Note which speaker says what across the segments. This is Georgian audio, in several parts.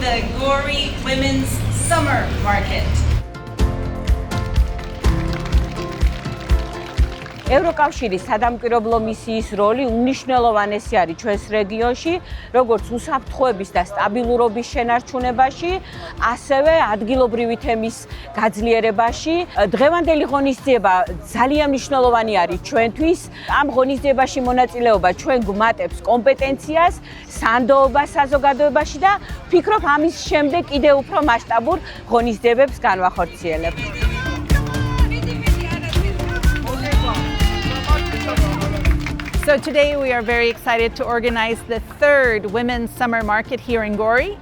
Speaker 1: the Gori Women's Summer Market.
Speaker 2: ევროკავშირის სადამკვირვებლო მისიის როლი უმნიშვნელოვანესი არის ჩვენს რეგიონში, როგორც უსაფრთხოების და სტაბილურობის შენარჩუნებაში, ასევე ადგილობრივი თემის გაძლიერებაში. დღევანდელი ღონისძიება ძალიან მნიშვნელოვანი არის ჩვენთვის. ამ ღონისძიებაში მონაწილეობა ჩვენ გვმატებს კომპეტენციას, სანდოობას საზოგადოებაში და ვფიქრობ, ამის შემდეგ კიდევ უფრო მასშტაბურ ღონისძიებებს განვახორციელებთ.
Speaker 3: So today we are very excited to organize the third Women's Summer Market here in Gori,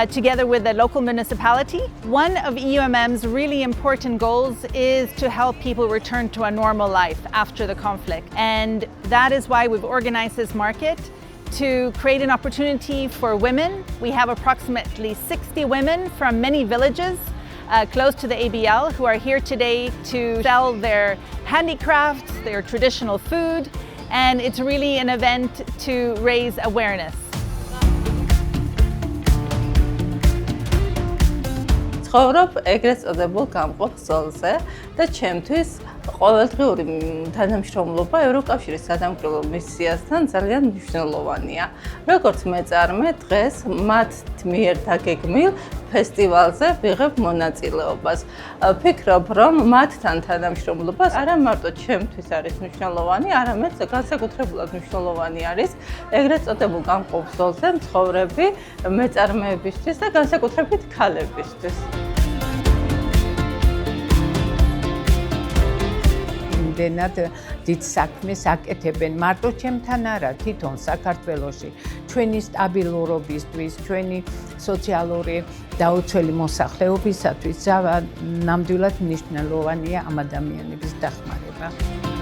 Speaker 3: together with the local municipality. One of EUMM's really important goals is to help people return to a normal life after the conflict. And that is why we've organized this market to create an opportunity for women. We have approximately 60 women from many villages close to the ABL who are here today to sell their handicrafts, their traditional food. And it's really an event to raise awareness.
Speaker 4: ცხოვრობ ეგრეთ წოდებულ გამყოფ ზოლზე და ჩემთვის ყოველდღიური თანამშრომლობა ევროკავშირის სადამკვირვებლო მისიასთან ძალიან მნიშვნელოვანია. როგორც მეწარმე, დღეს მათ მიერ დაგეგმილ ფესტივალზე ვიღებ მონაწილეობას. ვფიქრობ, რომ მათთან თანამშრომლობა არა მარტო ჩემთვის არის მნიშვნელოვანი, არამედ განსაკუთრებულად მნიშვნელოვანი არის ეგრეთ წოდებულ გამყოფ ზოლზე მცხოვრები მეწარმეებისთვის და განსაკუთრებით ქალებისთვის.
Speaker 5: იმდენად დიდ საქმეს აკეთებენ მარტო ჩემთან არა, თვითონ საქართველოში ჩვენი სტაბილურობისთვის, ჩვენი სოციალური დაუცველი მოსახლეობისათვის ნამდვილად მნიშვნელოვანია ამ ადამიანების დახმარება.